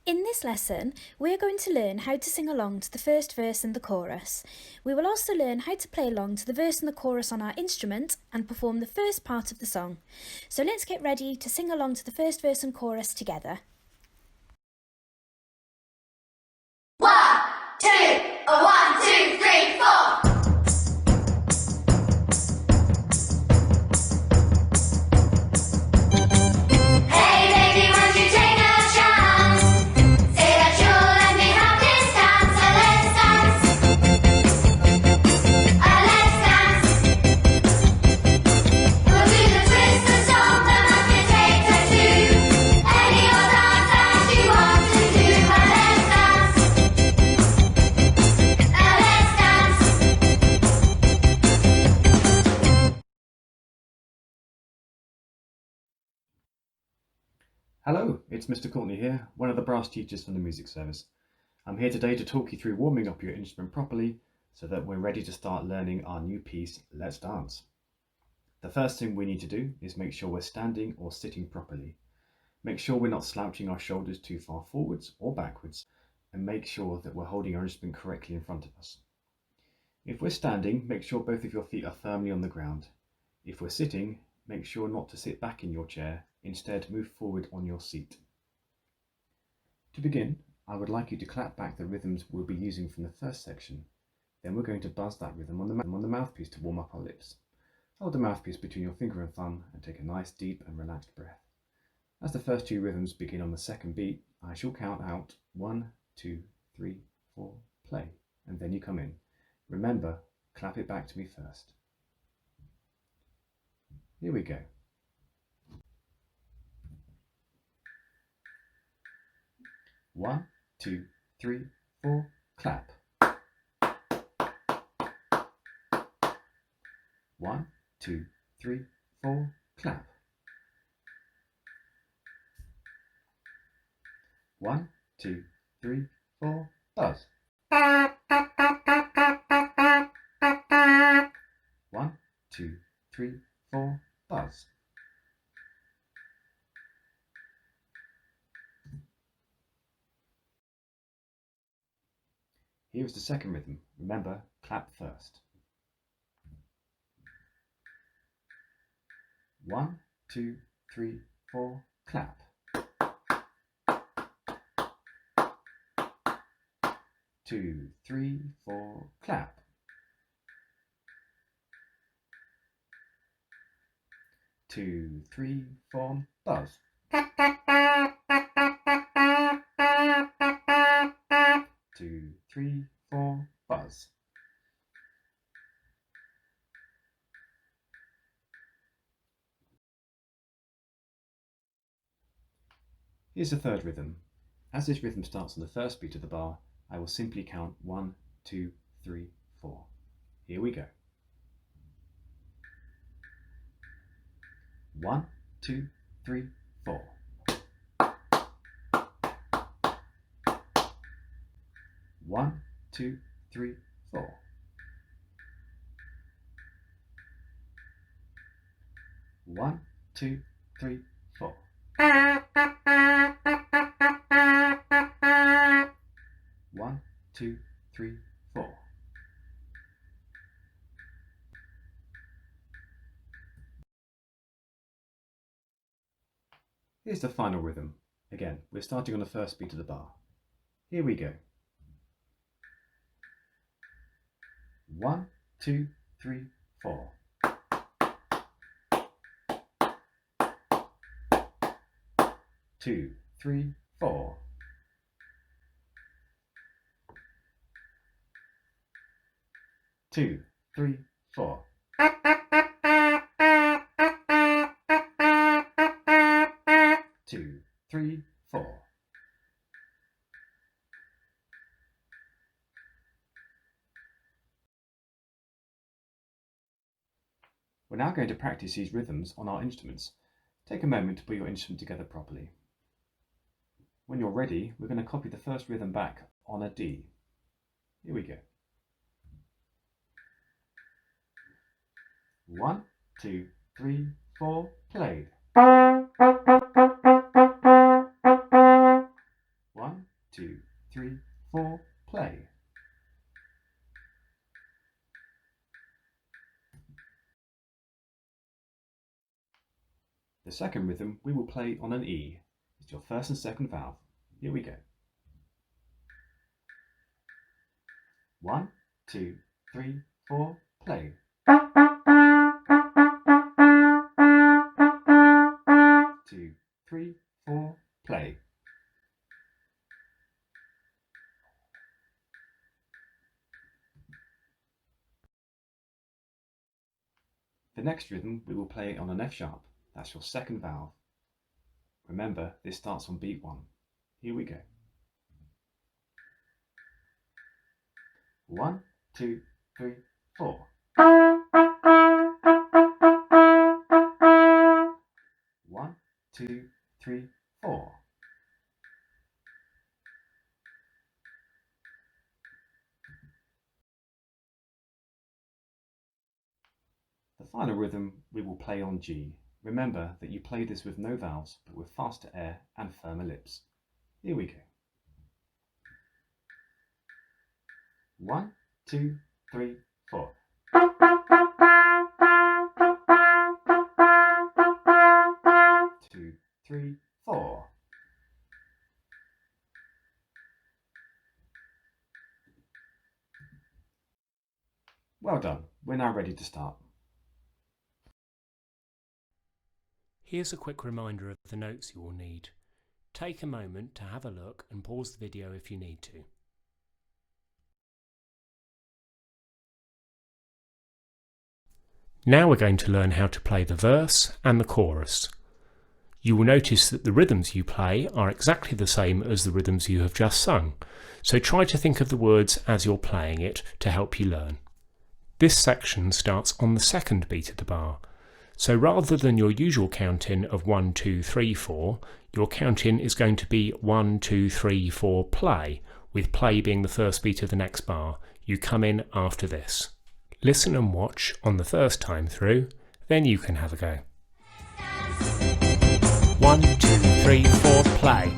In this lesson, we are going to learn how to sing along to the first verse and the chorus. We will also learn how to play along to the verse and the chorus on our instrument and perform the first part of the song. So let's get ready to sing along to the first verse and chorus together. 1, 2, 1, 2, 3, 4. Hello, it's Mr. Courtney here, one of the brass teachers from the music service. I'm here today to talk you through warming up your instrument properly so that we're ready to start learning our new piece, Let's Dance. The first thing we need to do is make sure we're standing or sitting properly. Make sure we're not slouching our shoulders too far forwards or backwards, and make sure that we're holding our instrument correctly in front of us. If we're standing, make sure both of your feet are firmly on the ground. If we're sitting, make sure not to sit back in your chair. Instead, move forward on your seat. To begin, I would like you to clap back the rhythms we'll be using from the first section. Then we're going to buzz that rhythm on the mouthpiece to warm up our lips. Hold the mouthpiece between your finger and thumb and take a nice deep and relaxed breath. As the first two rhythms begin on the second beat, I shall count out 1, 2, 3, 4, play, and then you come in. Remember, clap it back to me first. Here we go. 1, 2, 3, 4, clap. 1, 2, 3, 4, clap. 1, 2, 3, 4, buzz. 1, 2, 3, 4, buzz. Here is the second rhythm. Remember, clap first. 1, 2, 3, 4, clap. 2, 3, 4, clap. 2, 3, 4, buzz. 2, 3, 4, buzz. Here's the third rhythm. As this rhythm starts on the first beat of the bar, I will simply count 1, 2, 3, 4. Here we go. 1, 2, 3, 4. 1, 2, 3, 4. 1, 2, 3, 4. 1, 2, 3, 4. Here's the final rhythm. Again, we're starting on the first beat of the bar. Here we go. 1, 2, 3, 4. 2, 3, 4. 2, 3, 4. 2, 3, 4. We're now going to practice these rhythms on our instruments. Take a moment to put your instrument together properly. When you're ready, we're going to copy the first rhythm back on a D. Here we go. 1, 2, 3, 4, played. 1, 3, 4, play. The second rhythm we will play on an E. It's your first and second valve. Here we go. 1, 2, 3, 4, play. 2, 3, 4, play. The next rhythm we will play on an F sharp. That's your second valve. Remember, this starts on beat 1. Here we go. 1, 2, 3, 4. 1, 2, 3, 4. The final rhythm we will play on G. Remember that you play this with no valves, but with faster air and firmer lips. Here we go. 1, 2, 3, 4. 2, 3, 4. Well done. We're now ready to start. Here's a quick reminder of the notes you will need. Take a moment to have a look and pause the video if you need to. Now we're going to learn how to play the verse and the chorus. You will notice that the rhythms you play are exactly the same as the rhythms you have just sung, so try to think of the words as you're playing it to help you learn. This section starts on the second beat of the bar. So rather than your usual count-in of 1, 2, 3, 4, your count-in is going to be 1, 2, 3, 4, play, with play being the first beat of the next bar. You come in after this. Listen and watch on the first time through, then you can have a go. 1, 2, 3, 4, play.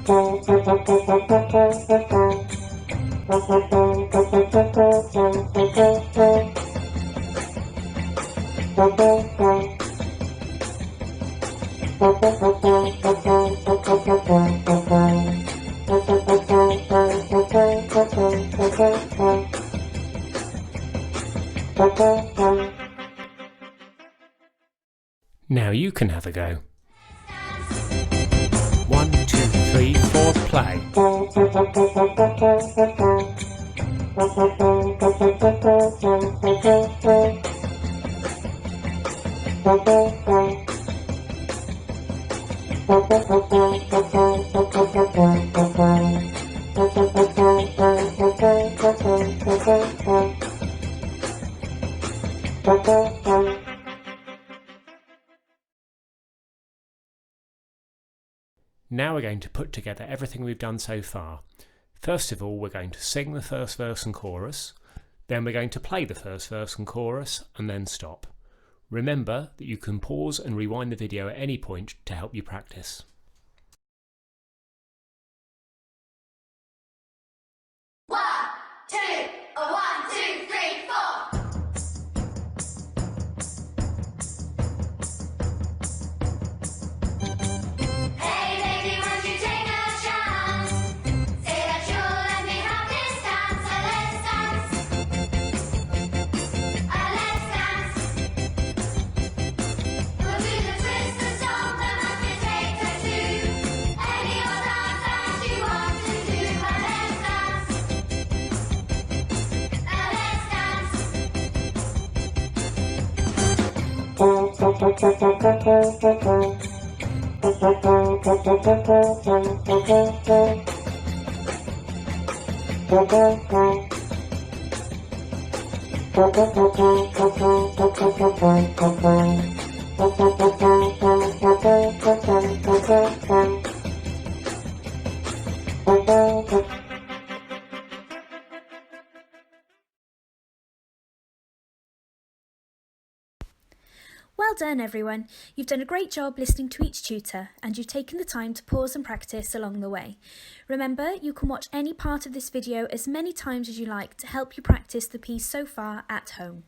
Now you can have a go. 1, 2, 3, 4, play. Now we're going to put together everything we've done so far. First of all, we're going to sing the first verse and chorus, then we're going to play the first verse and chorus, and then stop. Remember that you can pause and rewind the video at any point to help you practice. One, two, a 1, 2, 3, 4. Hey baby, won't you take a chance? Say that you'll let me have this dance. Let's dance. We'll do the twist and stomp, the monkey take a two. Any old dance that you want to do. Let's dance. Well done everyone, you've done a great job listening to each tutor and you've taken the time to pause and practice along the way. Remember, you can watch any part of this video as many times as you like to help you practice the piece so far at home.